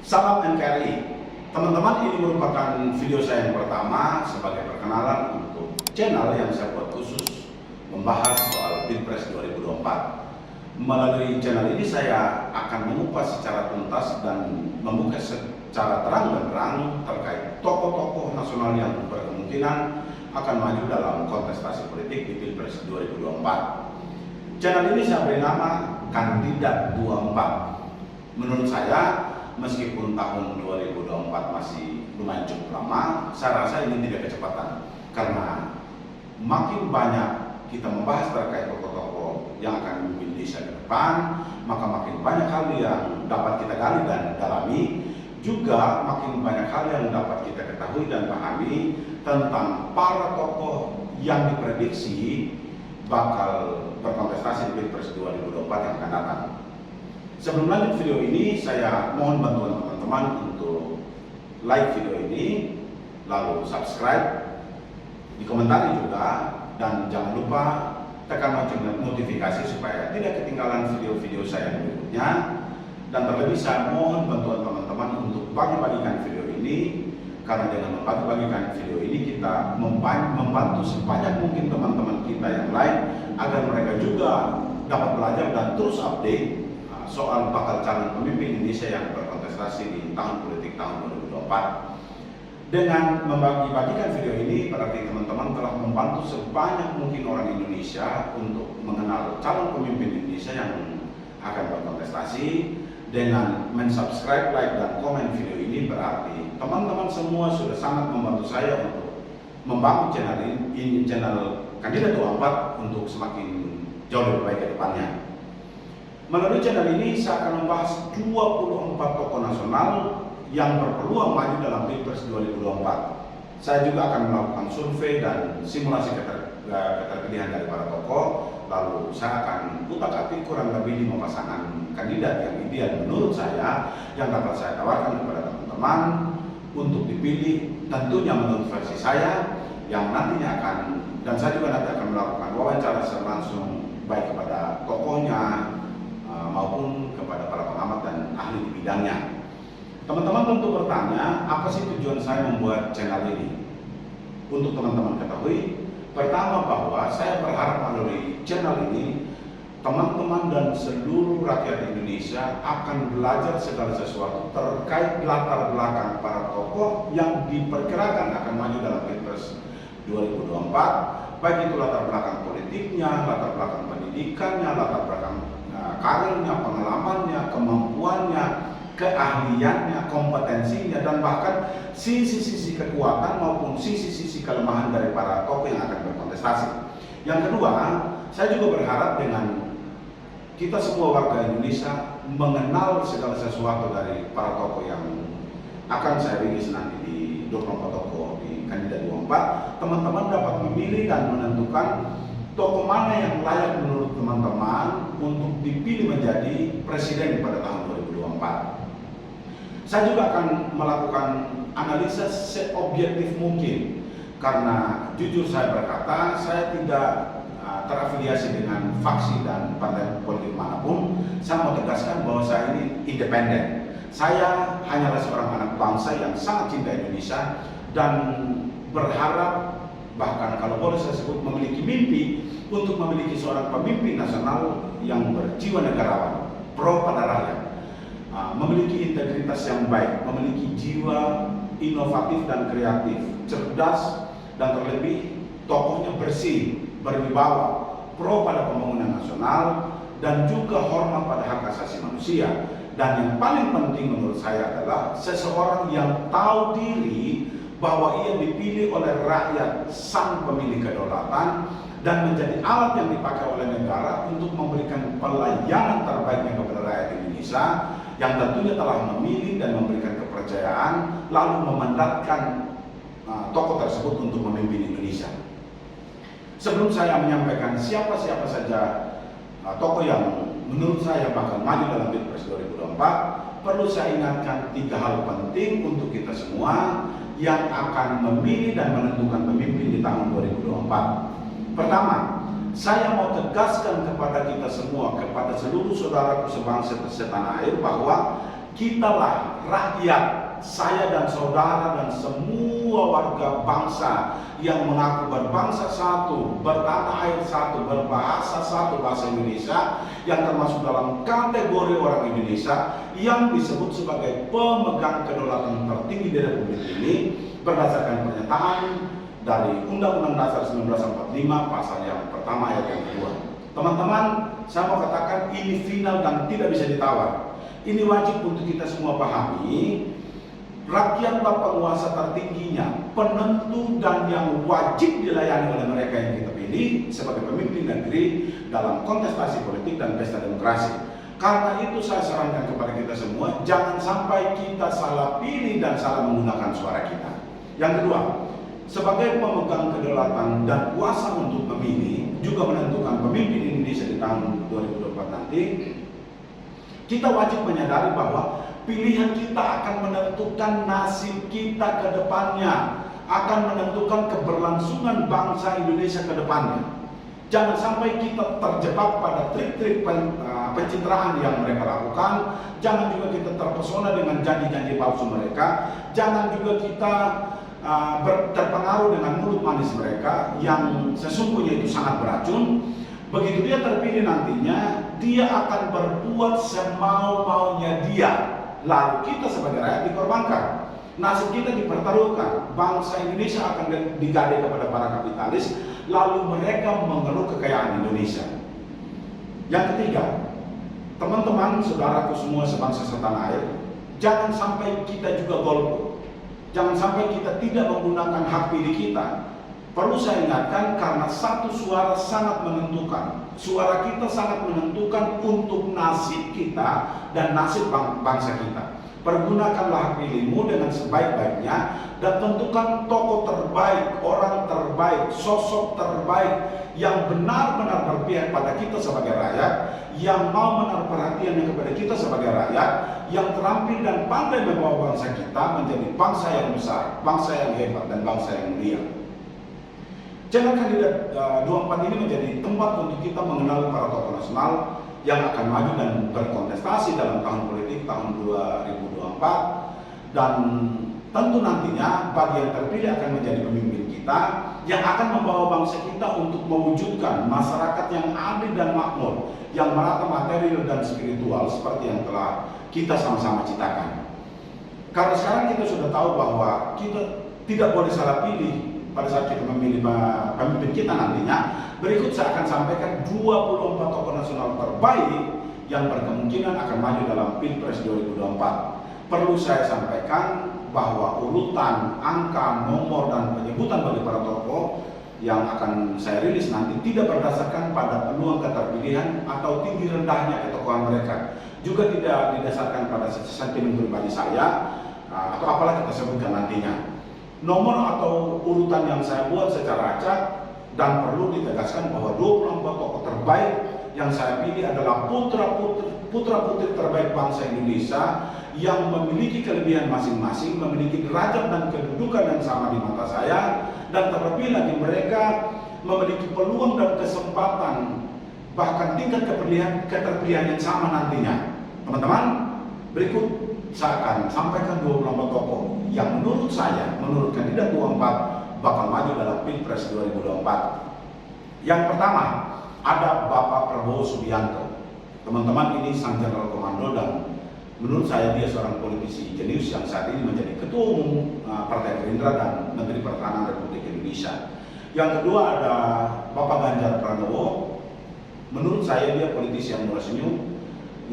Salam NKRI. Teman-teman, ini merupakan video saya yang pertama sebagai perkenalan untuk channel yang saya buat khusus membahas soal Pilpres 2024. Melalui channel ini saya akan mengupas secara tuntas dan membuka secara terang-benderang terkait tokoh-tokoh nasional yang berkemungkinan akan maju dalam kontestasi politik di Pilpres 2024. Channel ini saya beri nama Kandidat 24. Menurut saya, meskipun tahun 2024 masih lumayan cukup lama, saya rasa ini tidak kecepatan. Karena makin banyak kita membahas terkait tokoh-tokoh yang akan memimpin Indonesia ke depan, maka makin banyak hal yang dapat kita gali dan dalami. Juga makin banyak hal yang dapat kita ketahui dan pahami tentang para tokoh yang diprediksi bakal berkontestasi di Pilpres 2024 yang akan datang. Sebelum lanjut video ini, saya mohon bantuan teman-teman untuk like video ini, lalu subscribe, dikomentari juga, dan jangan lupa tekan lonceng notifikasi supaya tidak ketinggalan video-video saya berikutnya. Dan terlebih saya mohon bantuan teman-teman untuk bagi-bagikan video ini, karena dengan membagi-bagikan video ini kita membantu sebanyak mungkin teman-teman kita yang lain agar mereka juga dapat belajar dan terus update soal bakal calon pemimpin Indonesia yang berkontestasi di tahun politik tahun 2024. Dengan membagi-bagikan video ini, berarti teman-teman telah membantu sebanyak mungkin orang Indonesia untuk mengenal calon pemimpin Indonesia yang akan berkontestasi. Dengan mensubscribe, like, dan komen video ini, berarti teman-teman semua sudah sangat membantu saya untuk membangun channel ini, channel Kandidat 24 untuk semakin jauh lebih baik ke depannya. Melalui channel ini saya akan membahas 24 tokoh nasional yang berpeluang maju dalam Pilpres 2024. Saya juga akan melakukan survei dan simulasi keterpilihan dari para tokoh. Lalu saya akan utak-atik kurang lebih 5 pasangan kandidat yang ideal menurut saya yang dapat saya tawarkan kepada teman-teman untuk dipilih, tentunya menurut versi saya yang nantinya akan, dan saya juga nanti akan melakukan wawancara secara langsung baik kepada tokohnya maupun kepada para pengamat dan ahli di bidangnya. Teman-teman tentu bertanya, apa sih tujuan saya membuat channel ini? Untuk teman-teman ketahui, pertama bahwa saya berharap melalui channel ini teman-teman dan seluruh rakyat Indonesia akan belajar segala sesuatu terkait latar belakang para tokoh yang diperkirakan akan maju dalam Pilpres 2024, baik itu latar belakang politiknya, latar belakang pendidikannya, latar belakang karirnya, pengalamannya, kemampuannya, keahliannya, kompetensinya, dan bahkan sisi-sisi kekuatan maupun sisi-sisi kelemahan dari para tokoh yang akan berkontestasi. Yang kedua, saya juga berharap dengan kita semua warga Indonesia mengenal segala sesuatu dari para tokoh yang akan saya rilis nanti di 24 tokoh di Kandidat 24. Teman-teman dapat memilih dan menentukan tokoh mana yang layak menurut teman-teman untuk dipilih menjadi presiden pada tahun 2024. Saya juga akan melakukan analisa seobjektif mungkin, karena jujur saya berkata, saya tidak terafiliasi dengan faksi dan partai politik manapun. Saya mau tegaskan bahwa saya ini independen. Saya hanyalah seorang anak bangsa yang sangat cinta Indonesia dan berharap, bahkan kalau boleh saya sebut, memiliki mimpi untuk memiliki seorang pemimpin nasional yang berjiwa negarawan, pro pada rakyat, memiliki integritas yang baik, memiliki jiwa inovatif dan kreatif, cerdas, dan terlebih tokohnya bersih, berwibawa, pro pada pembangunan nasional, dan juga hormat pada hak asasi manusia. Dan yang paling penting menurut saya adalah seseorang yang tahu diri bahwa ia dipilih oleh rakyat, sang pemilik kedaulatan, dan menjadi alat yang dipakai oleh negara untuk memberikan pelayanan terbaiknya kepada rakyat Indonesia yang tentunya telah memilih dan memberikan kepercayaan, lalu memandatkan tokoh tersebut untuk memimpin Indonesia. Sebelum saya menyampaikan siapa-siapa saja tokoh yang menurut saya bakal maju dalam Pilpres 2024, perlu saya ingatkan 3 hal penting untuk kita semua yang akan memilih dan menentukan pemimpin di tahun 2024. Pertama, saya mau tegaskan kepada kita semua, kepada seluruh saudaraku sebangsa setanah air, bahwa kitalah rakyat, saya dan saudara dan semua warga bangsa yang mengaku berbangsa satu, bertanah air satu, berbahasa satu, bahasa Indonesia, yang termasuk dalam kategori orang Indonesia yang disebut sebagai pemegang kedaulatan tertinggi di Republik ini berdasarkan pernyataan dari Undang-Undang Dasar 1945 pasal yang pertama ayat yang kedua. Teman-teman, saya mau katakan ini final dan tidak bisa ditawar. Ini wajib untuk kita semua pahami. Rakyatlah penguasa tertingginya, penentu dan yang wajib dilayani oleh mereka yang kita pilih sebagai pemimpin negeri dalam kontestasi politik dan pesta demokrasi. Karena itu saya sarankan kepada kita semua, jangan sampai kita salah pilih dan salah menggunakan suara kita. Yang kedua, sebagai pemegang kedaulatan dan kuasa untuk memilih, juga menentukan pemimpin Indonesia di tahun 2024 nanti, kita wajib menyadari bahwa pilihan kita akan menentukan nasib kita ke depannya, akan menentukan keberlangsungan bangsa Indonesia ke depannya. Jangan sampai kita terjebak pada trik-trik pencitraan yang mereka lakukan. Jangan juga kita terpesona dengan janji-janji palsu mereka. Jangan juga kita terpengaruh dengan mulut manis mereka yang sesungguhnya itu sangat beracun. Begitu dia terpilih nantinya, dia akan berbuat semau-maunya dia. Lalu kita sebagai rakyat dikorbankan. Nasib kita dipertaruhkan. Bangsa Indonesia akan digadai kepada para kapitalis. Lalu mereka mengeluh kekayaan Indonesia. Yang ketiga, teman-teman, saudaraku semua sebangsa setanah air, jangan sampai kita juga golput. Jangan sampai kita tidak menggunakan hak pilih kita. Perlu saya ingatkan karena satu suara sangat menentukan. Suara kita sangat menentukan untuk nasib kita dan nasib bangsa kita. Pergunakanlah hak pilihmu dengan sebaik-baiknya dan tentukan tokoh terbaik, orang terbaik, sosok terbaik yang benar-benar berpihak pada kita sebagai rakyat, yang mau menaruh perhatiannya kepada kita sebagai rakyat, yang terampil dan pandai membawa bangsa kita menjadi bangsa yang besar, bangsa yang hebat, dan bangsa yang mulia. Channel Kandidat 24 ini menjadi tempat untuk kita mengenal para tokoh nasional yang akan maju dan berkontestasi dalam tahun politik tahun 2024, dan tentu nantinya bagi yang terpilih akan menjadi pemimpin kita yang akan membawa bangsa kita untuk mewujudkan masyarakat yang adil dan makmur, yang merata material dan spiritual seperti yang telah kita sama-sama ciptakan. Karena sekarang kita sudah tahu bahwa kita tidak boleh salah pilih pada saat kita memilih pemimpin kita nantinya. Berikut saya akan sampaikan 24 tokoh nasional terbaik yang berkemungkinan akan maju dalam Pilpres 2024. Perlu saya sampaikan bahwa urutan, angka, nomor, dan penyebutan bagi para tokoh yang akan saya rilis nanti tidak berdasarkan pada peluang keterpilihan atau tinggi rendahnya ketokohan mereka. Juga tidak didasarkan pada sentimen pribadi saya atau apalah kita sebutkan nantinya. Nomor atau urutan yang saya buat secara acak, dan perlu ditegaskan bahwa 24 tokoh terbaik yang saya pilih adalah putra-putri terbaik bangsa Indonesia yang memiliki kelebihan masing-masing, memiliki derajat dan kedudukan yang sama di mata saya, dan terlebih lagi mereka memiliki peluang dan kesempatan bahkan tingkat keterpilihan yang sama nantinya. Teman-teman, berikut saya akan sampaikan 24 tokoh yang menurut saya, menurut kandidat 24 bakal maju dalam Pilpres 2024. Yang pertama, ada Bapak Prabowo Subianto. Teman-teman, ini sang Jenderal Komando dan menurut saya dia seorang politisi jenius yang saat ini menjadi Ketua Umum Partai Gerindra dan Menteri Pertahanan Republik Indonesia. Yang kedua ada Bapak Ganjar Pranowo. Menurut saya dia politisi yang murah senyum,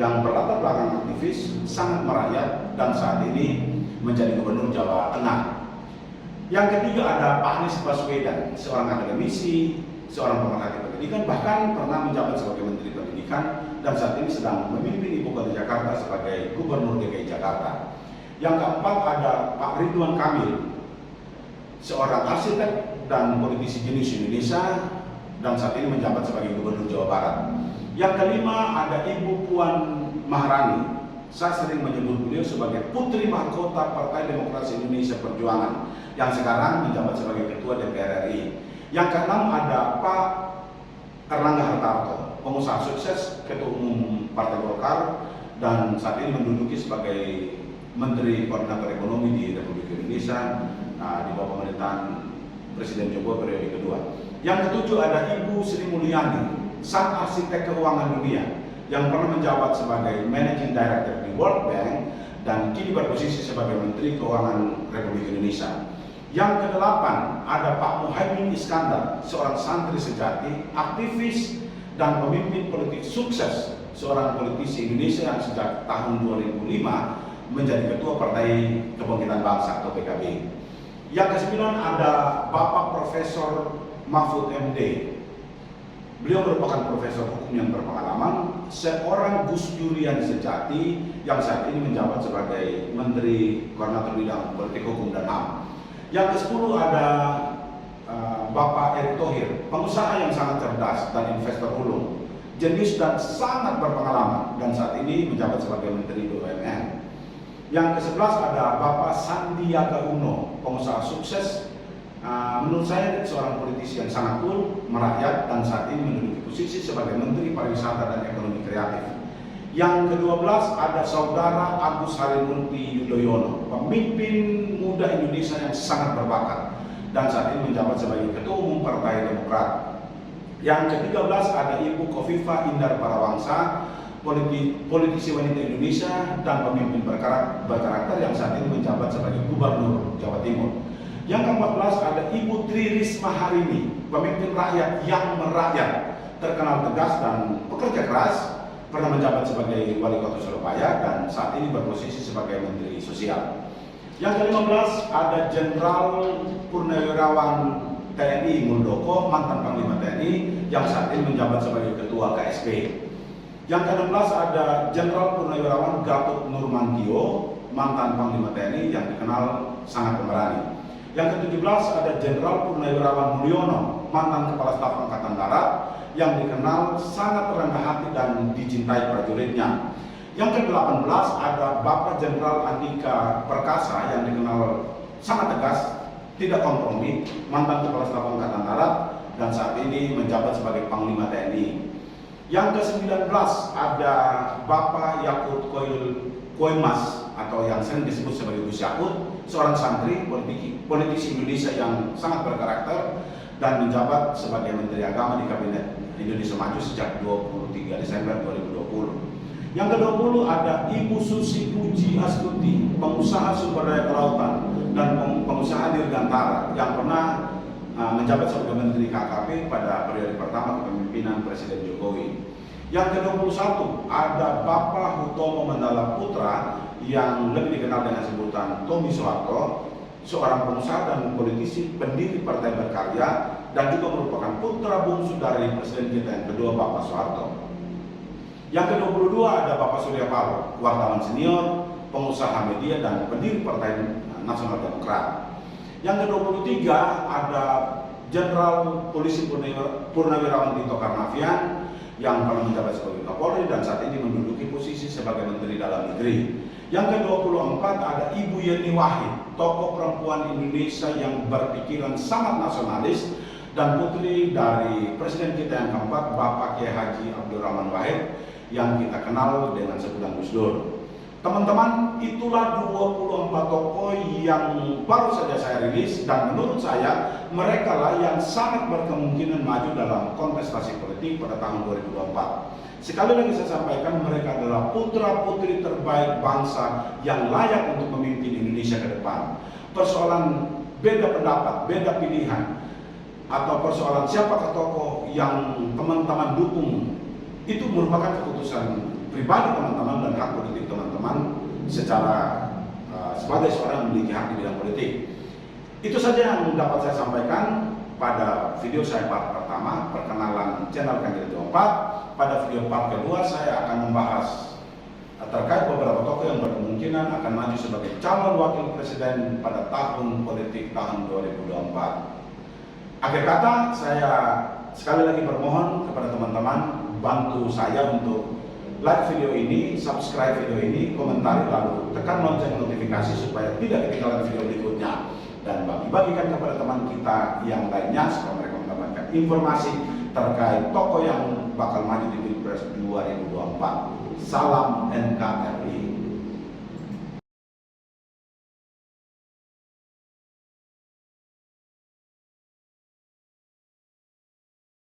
yang berlatar belakang aktivis, sangat merakyat, dan saat ini menjadi Gubernur Jawa Tengah. Yang ketiga ada Pak Anies Baswedan, seorang akademisi, seorang pemerhati pendidikan, bahkan pernah menjabat sebagai Menteri Pendidikan dan saat ini sedang memimpin Ibu Kota Jakarta sebagai Gubernur DKI Jakarta. Yang keempat ada Pak Ridwan Kamil, seorang arsitek dan politisi jenius Indonesia dan saat ini menjabat sebagai Gubernur Jawa Barat. Yang kelima ada Ibu Puan Maharani. Saya sering menyebut beliau sebagai Putri Mahkota Partai Demokrasi Indonesia Perjuangan yang sekarang menjabat sebagai Ketua DPR RI. Yang keenam ada Pak Erlangga Hartarto, pengusaha sukses, Ketua Umum Partai Golkar, dan saat ini menduduki sebagai Menteri Koordinator Ekonomi di Republik Indonesia di bawah pemerintahan Presiden Jokowi periode kedua. Yang ketujuh ada Ibu Sri Mulyani, sang arsitek keuangan dunia yang pernah menjabat sebagai Managing Director di World Bank dan kini berposisi sebagai Menteri Keuangan Republik Indonesia. Yang kedelapan ada Pak Muhaimin Iskandar, seorang santri sejati, aktivis dan pemimpin politik sukses, seorang politisi Indonesia yang sejak tahun 2005 menjadi Ketua Partai Kebangkitan Bangsa atau PKB. Yang kesembilan ada Bapak Profesor Mahfud MD. Beliau merupakan profesor hukum yang berpengalaman, seorang Gus Durian sejati yang saat ini menjabat sebagai Menteri Koordinator Bidang Politik Hukum dan HAM. Yang ke-10 ada Bapak Erick Thohir, pengusaha yang sangat cerdas dan investor ulung, jenius dan sangat berpengalaman dan saat ini menjabat sebagai Menteri BUMN. Yang ke-11 ada Bapak Sandiaga Uno, pengusaha sukses. Menurut saya seorang politisi yang sangat cool, merakyat dan saat ini menduduki posisi sebagai Menteri Pariwisata dan Ekonomi Kreatif. Yang ke-12 ada Saudara Agus Harimurti Yudhoyono, pemimpin muda Indonesia yang sangat berbakat dan saat ini menjabat sebagai Ketua Umum Partai Demokrat. Yang ke-13 ada Ibu Khofifah Indar Parawangsa, politisi wanita Indonesia dan pemimpin berkarakter yang saat ini menjabat sebagai Gubernur Jawa Timur. Yang ke-14 ada Ibu Tri Risma Harini, pemimpin rakyat yang merakyat, terkenal tegas dan pekerja keras, pernah menjabat sebagai Wali Kota Surabaya dan saat ini berposisi sebagai Menteri Sosial. Yang ke-15 ada Jenderal Purnawirawan TNI Muldoko, mantan Panglima TNI yang saat ini menjabat sebagai Ketua KSP. Yang ke-16 ada Jenderal Purnawirawan Gatot Nurmantio, mantan Panglima TNI yang dikenal sangat pemberani. Yang ke-17 ada Jenderal Purnawirawan Mulyono, mantan Kepala Staf Angkatan Darat yang dikenal sangat rendah hati dan dicintai prajuritnya. Yang ke-18 ada Bapak Jenderal Andika Perkasa yang dikenal sangat tegas, tidak kompromi, mantan Kepala Staf Angkatan Darat dan saat ini menjabat sebagai Panglima TNI. Yang ke-19 ada Bapak Yakut Koimas atau yang sering disebut sebagai Gus Yakut, seorang santri politisi Indonesia yang sangat berkarakter dan menjabat sebagai Menteri Agama di Kabinet Indonesia Maju sejak 23 Desember 2020. Yang ke-20 ada Ibu Susi Puji Astuti, pengusaha sumber daya kelautan dan pengusaha dirgantara yang pernah menjabat sebagai Menteri KKP pada periode pertama kepemimpinan Presiden Jokowi. Yang ke-21 ada Bapak Hutomo Mandala Putra yang lebih dikenal dengan sebutan Tommy Soeharto, seorang pengusaha dan politisi, pendiri Partai Berkarya dan juga merupakan putra bungsu dari Presiden kita yang kedua, Bapak Soeharto. Yang ke-22 ada Bapak Surya Paloh, wartawan senior, pengusaha media dan pendiri Partai Nasional Demokrat. Yang ke-23 ada Jenderal Polisi Purnawirawan Tito Karnavian yang pernah menjabat sebagai Kapolri dan saat ini menduduki posisi sebagai Menteri Dalam Negeri. Yang ke-24 ada Ibu Yeni Wahid, tokoh perempuan Indonesia yang berpikiran sangat nasionalis dan putri dari Presiden kita yang keempat, Bapak Kiai Haji Abdurrahman Wahid yang kita kenal dengan sebutan Gus Dur. Teman-teman, itulah 24 tokoh yang baru saja saya rilis dan menurut saya mereka lah yang sangat berkemungkinan maju dalam kontestasi politik pada tahun 2024. Sekali lagi saya sampaikan, mereka adalah putra-putri terbaik bangsa yang layak untuk memimpin Indonesia ke depan. Persoalan beda pendapat, beda pilihan, atau persoalan siapakah tokoh yang teman-teman dukung, itu merupakan keputusan pribadi teman-teman dan hak politik teman-teman secara sebagai seorang yang memiliki hak di bidang politik. Itu saja yang dapat saya sampaikan pada video saya part pertama, perkenalan channel Kandidat 24. Pada video part kedua saya akan membahas terkait beberapa tokoh yang berkemungkinan akan maju sebagai calon wakil presiden pada tahun politik tahun 2024. Akhir kata, saya sekali lagi bermohon kepada teman-teman bantu saya untuk like video ini, subscribe video ini, komentari, lalu tekan lonceng notifikasi supaya tidak ketinggalan video berikutnya dan bagi-bagikan kepada teman kita yang lainnya supaya mereka mendapatkan informasi terkait tokoh yang bakal maju di Pilpres 2024. Salam NKRI.